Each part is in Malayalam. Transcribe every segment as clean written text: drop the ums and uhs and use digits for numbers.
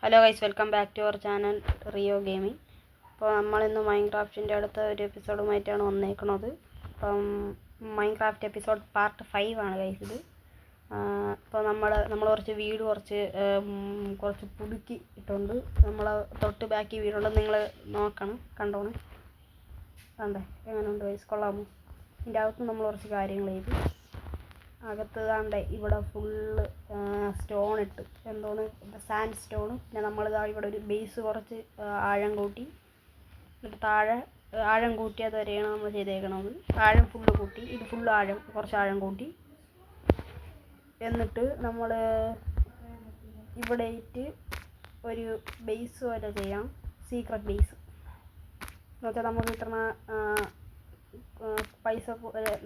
Hello guys, welcome back to our channel Rio gaming. അപ്പോൾ നമ്മളിന്ന് മൈൻക്രാഫ്റ്റിൻ്റെ അടുത്ത ഒരു എപ്പിസോഡുമായിട്ടാണ് വന്നേക്കുന്നത്. അപ്പം മൈൻക്രാഫ്റ്റ് എപ്പിസോഡ് പാർട്ട് 5 ആണ് ഗൈസ് ഇത്. അപ്പോൾ നമ്മൾ കുറച്ച് വീട് കുറച്ച് പുതുക്കി ഇട്ടുണ്ട്. നമ്മൾ തൊട്ട് ബാക്കി വീടുണ്ട്, നിങ്ങൾ കണ്ടോണം. കണ്ടേ എങ്ങനെയുണ്ട് ഗൈസ്, കൊള്ളാമോ? ഇതിൻ്റെ അകത്ത് നമ്മൾ കുറച്ച് കാര്യങ്ങൾ ചെയ്തു. അകത്ത് താണ്ടെ ഇവിടെ ഫുള്ള് സ്റ്റോൺ ഇട്ട്, സാൻഡ് സ്റ്റോണ്. പിന്നെ നമ്മളിതാ ഇവിടെ ഒരു ബേസ് കുറച്ച് ആഴം കൂട്ടി, എന്നിട്ട് താഴെ ആഴം കൂട്ടിയത് വരെയാണ് നമ്മൾ ചെയ്തേക്കണത്. ആഴം ഫുള്ള് കൂട്ടി, ഇത് ഫുള്ള് കുറച്ച് ആഴം കൂട്ടി. എന്നിട്ട് നമ്മൾ ഇവിടെ ഇട്ട് ഒരു ബേസ് പോലെ ചെയ്യാം, സീക്രട്ട് ബേസ്. എന്നുവെച്ചാൽ നമുക്ക് കിട്ടുന്ന പൈസ,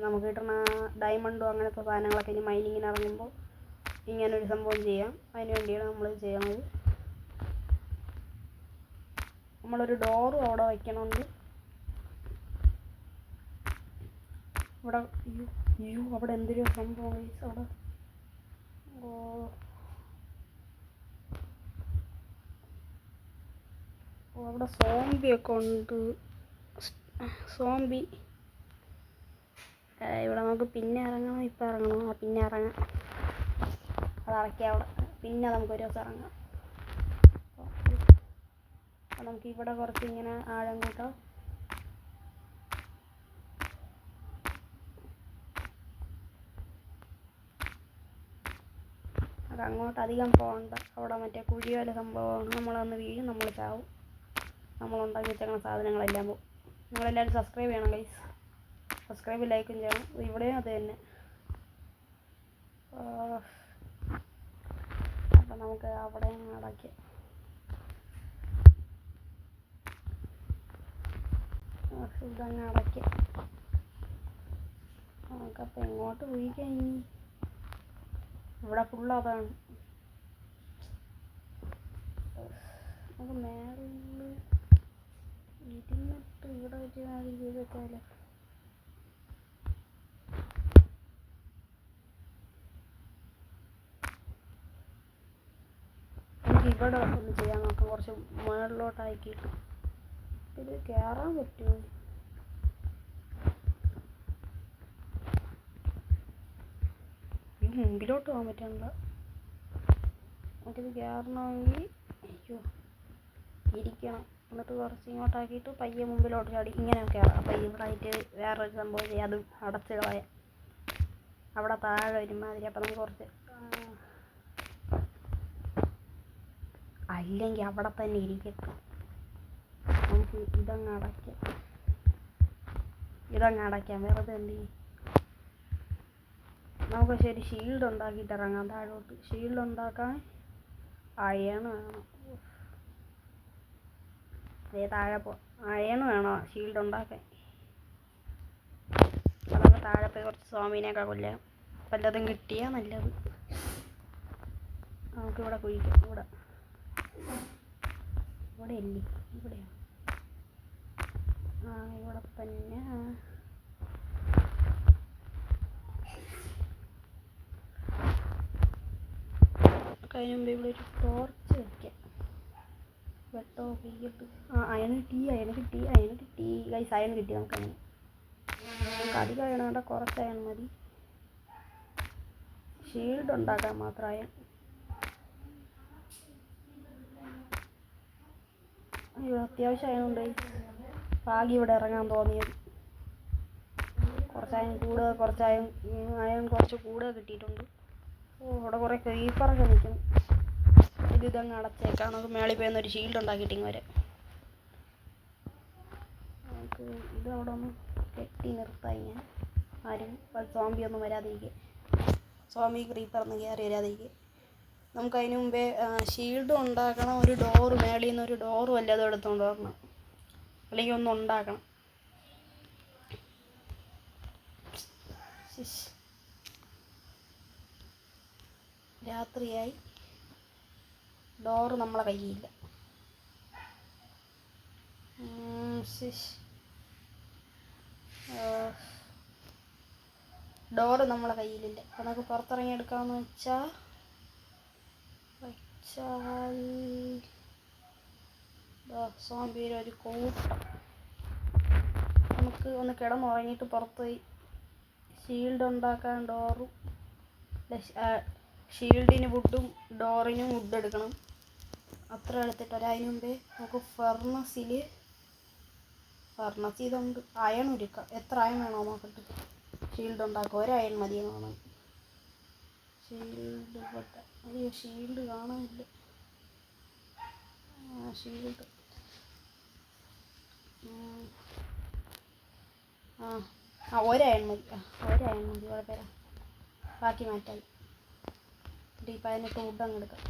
നമുക്ക് കിട്ടുന്ന ഡയമണ്ടും അങ്ങനത്തെ സാധനങ്ങളൊക്കെ ഇനി മൈനിങ്ങിന് ഇറങ്ങുമ്പോൾ ഇങ്ങനൊരു സംഭവം ചെയ്യാം. അതിന് വേണ്ടിയാണ് നമ്മൾ ചെയ്യണത്. നമ്മളൊരു ഡോറും അവിടെ വയ്ക്കണമെങ്കിൽ അവിടെ എന്തൊരു സംഭവം അവിടെ സോംബിയൊക്കെ ഉണ്ട്. ഇവിടെ നമുക്ക് പിന്നെ ഇറങ്ങണം, ഇപ്പം ഇറങ്ങണോ? പിന്നെ ഇറങ്ങാം, അതടക്കി അവിടെ. പിന്നെ നമുക്കൊരു ദിവസം ഇറങ്ങാം. അപ്പോൾ നമുക്ക് ഇവിടെ കുറച്ച് ഇങ്ങനെ ആഴം കൂട്ടാം. അത് അങ്ങോട്ട് അധികം പോകണ്ട. അവിടെ മറ്റേ കുഴി പോലെ സംഭവമാണ്. നമ്മളൊന്ന് വീഴും, നമ്മൾ ചാവും. നമ്മളുണ്ടാക്കി വെച്ചേക്കുന്ന സാധനങ്ങളെല്ലാം പോകും. നിങ്ങളെല്ലാവരും സബ്സ്ക്രൈബ് ചെയ്യണം ഗൈസ്. സബ്സ്ക്രൈബ് ലൈക്കും ചെയ്യണം. ഇവിടെയും അത് തന്നെ. അപ്പം നമുക്ക് അവിടെ അടയ്ക്കാം. ഇതങ്ങ് അടയ്ക്കാം. നമുക്കപ്പം എങ്ങോട്ട് പോയിക്കാം ഇനി? ഇവിടെ ഫുള്ള് അതാണ്. നമുക്ക് മേളിൽ ഇരുന്നിട്ട് ഇവിടെ വെച്ച് ചെയ്ത് വെച്ചാലോ? ഇവിടെ ഒന്ന് ചെയ്യാൻ നോക്കാം, കുറച്ച് മുകളിലോട്ടാക്കിയിട്ട്. ഇത് കയറാൻ പറ്റുമോ? മുമ്പിലോട്ട് പോകാൻ പറ്റണ്ട. നമുക്കിത് കയറണമെങ്കിൽ ഇരിക്കണം. എന്നിട്ട് കുറച്ച് ഇങ്ങോട്ടാക്കിയിട്ട് പയ്യെ മുമ്പിലോട്ട് ചാടി ഇങ്ങനെ കയറാം. അപ്പം ഇവിടെ ആയിട്ട് വേറൊരു സംഭവം ചെയ്യാം, അത് അടച്ച് കളയാം. അവിടെ താഴെ ഒരുമാതിരി. അപ്പം നമുക്ക് കുറച്ച് അല്ലെങ്കിൽ അവിടെ തന്നെ ഇരിക്കട്ടെ. നമുക്ക് ഇതങ്ങ് അടയ്ക്കാം. വെറുതെ എന്ത് ചെയ്യും? നമുക്ക് ശരി ഷീൽഡ് ഉണ്ടാക്കിയിട്ട് ഇറങ്ങാം താഴോട്ട്. ഷീൽഡ് ഉണ്ടാക്കാൻ അയൺ വേണം. താഴെ അയൺ വേണോ ഷീൽഡ് ഉണ്ടാക്കാൻ? നമുക്ക് താഴെ പോയി കുറച്ച് സ്വാമീനെയൊക്കെ കൊല്ലാം. വല്ലതും കിട്ടിയാൽ നല്ലത്. നമുക്കിവിടെ കുഴിക്കാം. ഇവിടെ അല്ലേ? ഇവിടെയാണ്. ഇവിടെ തന്നെ. അതിന് മുമ്പ് ഇവിടെ ഒരു ടോർച്ച് വയ്ക്കാം. വെട്ടോ കയ്യിട്ട്. അയൺ കിട്ടി ഗൈസ്. അയൺ കിട്ടി. നമുക്ക് അധികം അയൺ വേണ്ട, കുറച്ച് അയൺ മതി. ഷീൽഡ് ഉണ്ടാക്കാൻ മാത്രം അയൺ. അത്യാവശ്യം അയണുണ്ട്. ഭാഗ്യം ഇവിടെ ഇറങ്ങാൻ തോന്നിയത്. കുറച്ച് അയൺ കുറച്ച് കൂടുതൽ കിട്ടിയിട്ടുണ്ട്. അവിടെ കുറേ ക്രീപ്പറൊക്കെ നിൽക്കുന്നു. ഇതങ്ങ് അടച്ചേക്കാം. നമുക്ക് മേളിൽ പോയി ഒരു ഷീൽഡ് ഉണ്ടാക്കിയിട്ട് ഇങ്ങ് വരാം. നമുക്ക് ഇതവിടെ ഒന്ന് കെട്ടി നിർത്താം. ഇങ്ങനെ ആരും സോംബി ഒന്നും വരാതിരിക്കുക, സോംബി ക്രീപ്പറൊന്നും കയറി വരാതിരിക്കുക. നമുക്ക് അതിന് മുമ്പേ ഷീൽഡ് ഉണ്ടാക്കണം. ഒരു ഡോറ്, മേളിൽ നിന്ന് ഒരു ഡോറ് വല്ലതും എടുത്തുകൊണ്ട് വരണം, അല്ലെങ്കിൽ ഒന്നും ഉണ്ടാക്കണം. രാത്രിയായി, ഡോറ് നമ്മളെ കയ്യിലില്ല. ഡോറ് നമ്മളെ കയ്യിലില്ല. അപ്പം നമുക്ക് പുറത്തിറങ്ങി എടുക്കാമെന്ന് വെച്ചാൽ വെച്ചാൽ സോംബിയുടെ ഒരു കൂട്ടം. നമുക്ക് ഒന്ന് കിടന്നുറങ്ങിയിട്ട് പുറത്ത് പോയി ഷീൽഡ് ഉണ്ടാക്കാൻ ഡോറും ഷീൽഡിന് വുഡും ഡോറിനും വുഡ് എടുക്കണം. അത്ര എടുത്തിട്ട് അതിന് മുമ്പേ നമുക്ക് ഫർണസിൽ ഇതുണ്ട് അയൺ ഉരുക്കാം. എത്ര അയൺ വേണോ നോക്കട്ടെ. ഷീൽഡ് ഉണ്ടാക്കുക. ഒരയൺ മതിയെന്ന് തോന്നുന്നു. ഷീൽഡ് അയ്യോ ഷീൽഡ് കാണാനില്ല. ഷീൽഡ് ഒരയൺ മതി. കുഴപ്പമില്ല. ബാക്കി മാറ്റാം. ഒരു 18 വുഡ് അങ്ങ് എടുക്കാം.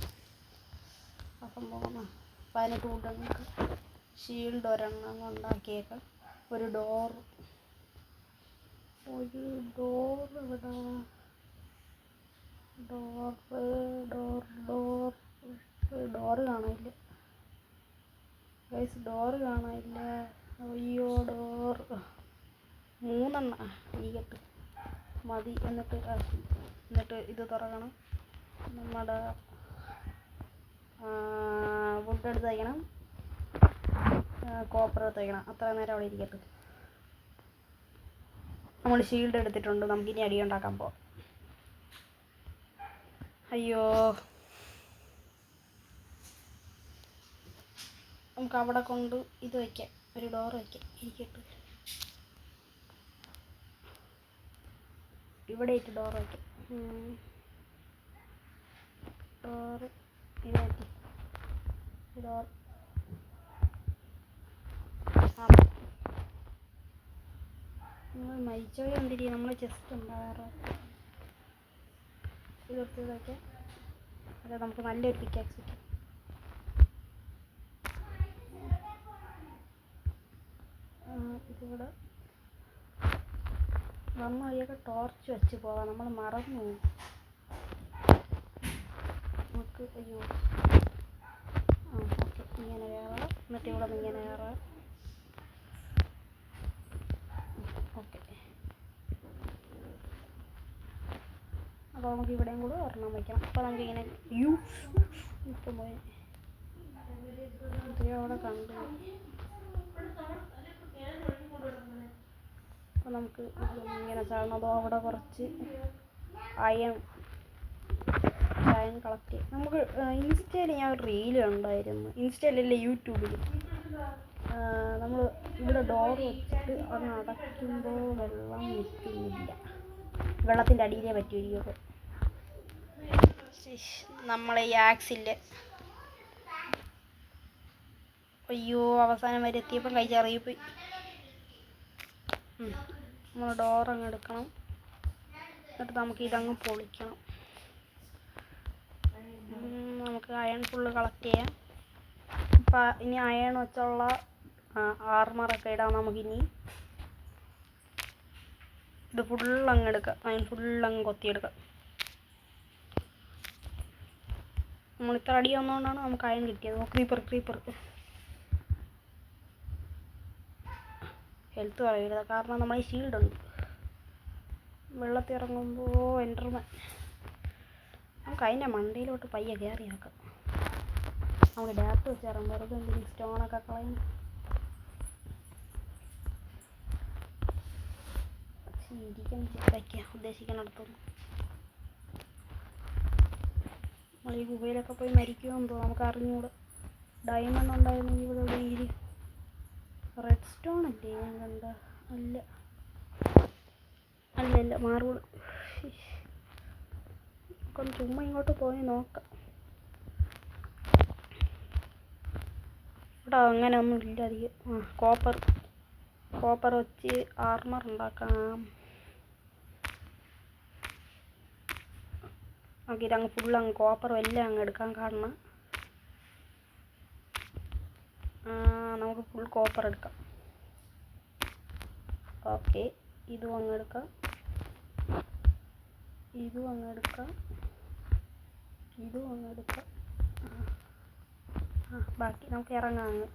അപ്പം പോകുന്ന 18 വുഡ് അങ്ങ് എടുക്കാം. ഷീൽഡ് ഒരെണ്ണം ഉണ്ടാക്കിയേക്കാം. ഒരു ഡോർ ഇവിടെ ഡോറ് കാണാനില്ല ഗൈസ്. ഡോറ് കാണാനില്ല. അയ്യോ ഡോർ 3 ഇരിക്കട്ടെ മതി. എന്നിട്ട് ഇത് തുറക്കണം. നമ്മുടെ വുഡ് എടുത്ത് വയ്ക്കണം. കോപ്പർ എടുത്ത് വയ്ക്കണം. അത്ര നേരം അവിടെ ഇരിക്കട്ടെ. നമ്മൾ ഷീൽഡ് എടുത്തിട്ടുണ്ട്. നമുക്കിനി അടി ഉണ്ടാക്കാൻ പോവാം. അയ്യോ നമുക്ക് അവിടെ കൊണ്ട് ഇത് വയ്ക്കാം. ഒരു ഡോർ വയ്ക്കാം. ഇരിക്കട്ടെ. ഇവിടെ ഇട്ട് ഡോർ വയ്ക്കാം. ഡോറ് ഇത് വയ്ക്കാം. ഡോർ നമ്മൾ മരിച്ചോയി വന്നിരിക്കും. നമ്മൾ ചെസ്റ്റ് ഉണ്ടാകാറ് ഇതൊക്കെ വയ്ക്കാം. അതെ നമുക്ക് നല്ലൊരു പിക്കാക്സ് വയ്ക്കാം. ഇതിവിടെ വന്ന വഴിയൊക്കെ ടോർച്ച് വെച്ച് പോവാം. നമ്മൾ മറന്നു നമുക്ക്. അയ്യോ ഓക്കെ. ഇങ്ങനെ കയറാം. എന്നിട്ട് ഇവിടെ നിന്ന് ഇങ്ങനെ കയറാം. ഓക്കെ. അപ്പോൾ നമുക്ക് ഇവിടെയും കൂടെ ഒരെണ്ണം വയ്ക്കണം. അപ്പോൾ നമുക്കിങ്ങനെ ഇപ്പം പോയി അവിടെ കണ്ടു. അപ്പോൾ നമുക്ക് ഇങ്ങനെ ചാടണതോ അവിടെ കുറച്ച് അയൺ കളക്ട് ചെയ്യും. നമുക്ക് ഇൻസ്റ്റയിൽ ഞാൻ ഒരു റീല് കണ്ടായിരുന്നു. ഇൻസ്റ്റയിലല്ലേ, യൂട്യൂബിൽ. നമ്മൾ ഇവിടെ ഡോർ വെച്ചിട്ട് അത് അടയ്ക്കുമ്പോൾ വെള്ളം നിൽക്കുന്നില്ല. വെള്ളത്തിൻ്റെ അടിയിലേ പറ്റുമായിരിക്കും. നമ്മളെ ഈ ആക്സില് അയ്യോ അവസാനം വരെ എത്തിയപ്പോൾ കൈ ചറിയിപ്പോയി. നമ്മൾ ഡോർ അങ്ങ് എടുക്കണം. എന്നിട്ട് നമുക്ക് ഇതങ്ങ് പൊളിക്കണം. നമുക്ക് അയൺ ഫുള്ള് കളക്ട് ചെയ്യാം. അപ്പം ഇനി അയൺ വെച്ചുള്ള ആർമറൊക്കെ ഇടാം. നമുക്കിനി ഇത് ഫുള്ളങ്ങ് എടുക്കാം. അയൺ ഫുള്ളങ്ങ് കൊത്തിയെടുക്കാം. നമ്മളിത്ര അടി വന്നുകൊണ്ടാണ് നമുക്ക് അയൺ കിട്ടിയത്. ക്രീപ്പർ ഹെൽത്ത് കളയരുത്. കാരണം നമ്മൾ ഈ ഷീൽഡ് ഉണ്ട്. വെള്ളത്തിൽ ഇറങ്ങുമ്പോൾ എൻ്റർമാൻ നമുക്ക് അതിൻ്റെ മണ്ടയിലോട്ട് പയ്യെ കയറിയാക്കാം. നമുക്ക് ഡാറ്റ് വെച്ച് ഇറങ്ങും. വെറുതെ എന്തെങ്കിലും സ്റ്റോണൊക്കെ കളയണം. വയ്ക്കാൻ ഉദ്ദേശിക്കുന്നിടത്തൊന്നും നമ്മൾ ഈ ഗുഹയിലൊക്കെ പോയി മരിക്കുമെന്ന് തോന്നുന്നു. നമുക്ക് അറിഞ്ഞൂടെ. ഡയമണ്ട് ഉണ്ടായിരുന്നെങ്കിൽ ഇവിടെ എവിടെയെങ്കിലും. റെഡ് സ്റ്റോൺ അല്ലേ ഞാൻ കണ്ട? അല്ല മാർബിൾ. നമുക്കൊന്ന് ചുമ്മാ ഇങ്ങോട്ട് പോയി നോക്കാം. ഇവിടെ അങ്ങനെ ഒന്നും ഇല്ല അധികം. കോപ്പർ വെച്ച് ആർമർ ഉണ്ടാക്കാം. നമുക്കിതങ്ങ് ഫുള്ളങ്ങ് കോപ്പറും എല്ലാം അങ്ങ് എടുക്കാൻ. കാരണം നമുക്ക് ഫുൾ കോപ്പർ എടുക്കാം. ഓക്കെ. ഇതും അങ്ങ് എടുക്കാം. ബാക്കി നമുക്ക് ഇറങ്ങാം അങ്ങ്.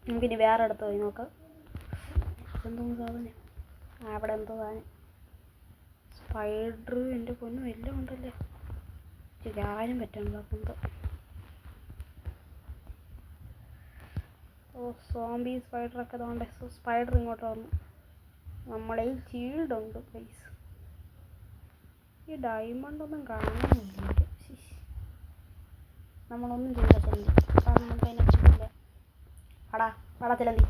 നമുക്കിനി വേറെ അടുത്ത് പോയി നോക്കാം. എന്തോ സാധനം അവിടെ എന്തോ സാധനം. സ്പൈഡർ എൻ്റെ പൊന്നും എല്ലാം ഉണ്ടല്ലേ. ചെയ്യാനും പറ്റണല്ലോ. അപ്പം ഓ സോംബി സ്പൈഡറൊക്കെ തോണ്ടേ. സ്പൈഡർ ഇങ്ങോട്ട് വന്നു. നമ്മളെ ഷീൽഡ് ഉണ്ട് ഗൈസ്. ഈ ഡയമണ്ട് ഒന്നും കാണാനില്ല. നമ്മളൊന്നും ചെയ്യില്ല ചെല്ലി. നമുക്ക് അതിനൊച്ചില്ല. പടാ ചിലന്തി.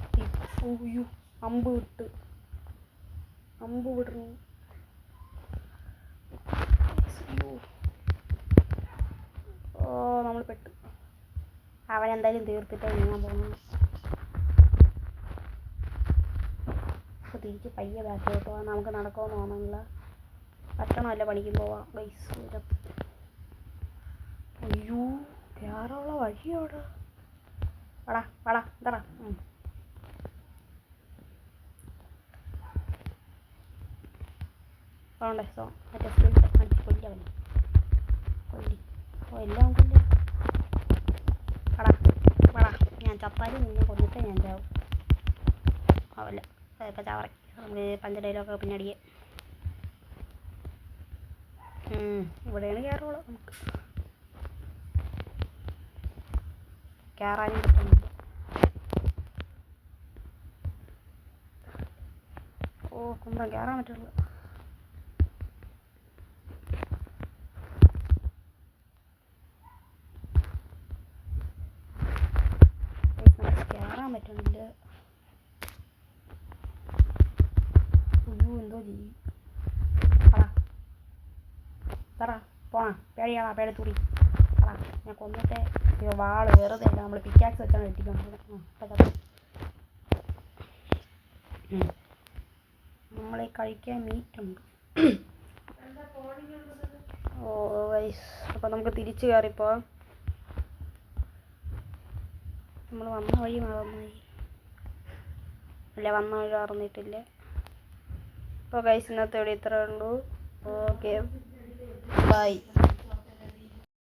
അയ്യോ അമ്പ് വിടുന്നു. ഓ നമ്മൾ പെട്ടു. അവനെന്തായാലും തീർത്തിട്ട് നീങ്ങാൻ പോകുന്നു. അപ്പോൾ തിരിച്ച് പയ്യെ ബാക്കിലോട്ട് പോകാം. നമുക്ക് നടക്കുമെന്ന് തോന്നുന്നില്ല. പറ്റണമല്ല പണിക്കും പോവാം ഗൈസ്. അയ്യോ കയറാനുള്ള വഴിയോടെ. വാടാ എന്താ മറ്റേ എല്ലാം കൊല്ല. വാടാ ഞാൻ ചപ്പാത്തി നിന്നെ കൊന്നിട്ട് ഞാൻ ചാവും. ആവല്ല ഇപ്പം ചാവറ. നമുക്ക് പഞ്ചടയിലൊക്കെ പിന്നെ അടിയെ. ഇവിടെയാണ് കയറുള്ളൂ. നമുക്ക് കയറാനും പറ്റുന്നുണ്ട്. ഓ കുമ്പം കയറാൻ പറ്റുള്ളൂ. കയറാൻ പറ്റുന്നില്ല. അയ്യോ എന്തോ ചെയ്യും. പോണ പേടിത്തൂടി. ഞാൻ കൊന്നിട്ടേ വാള് വെറുതെ ഇല്ല. നമ്മൾ പിക്കാക്സ് വെച്ചാണ് വെട്ടിക്കൊണ്ടിരുന്നത്. നമ്മളെ കഴിക്കാൻ മീറ്റുണ്ട്. ഓ വൈസ് അപ്പം നമുക്ക് തിരിച്ചു കയറിപ്പോ. നമ്മൾ വന്ന വഴി മറന്നുപോയി. വന്ന വഴി മറന്നിട്ടില്ല. അപ്പോൾ ഗൈസ് ഇന്നത്തെ ഇവിടെ ഇത്രയേ ഉള്ളൂ. Okay bye.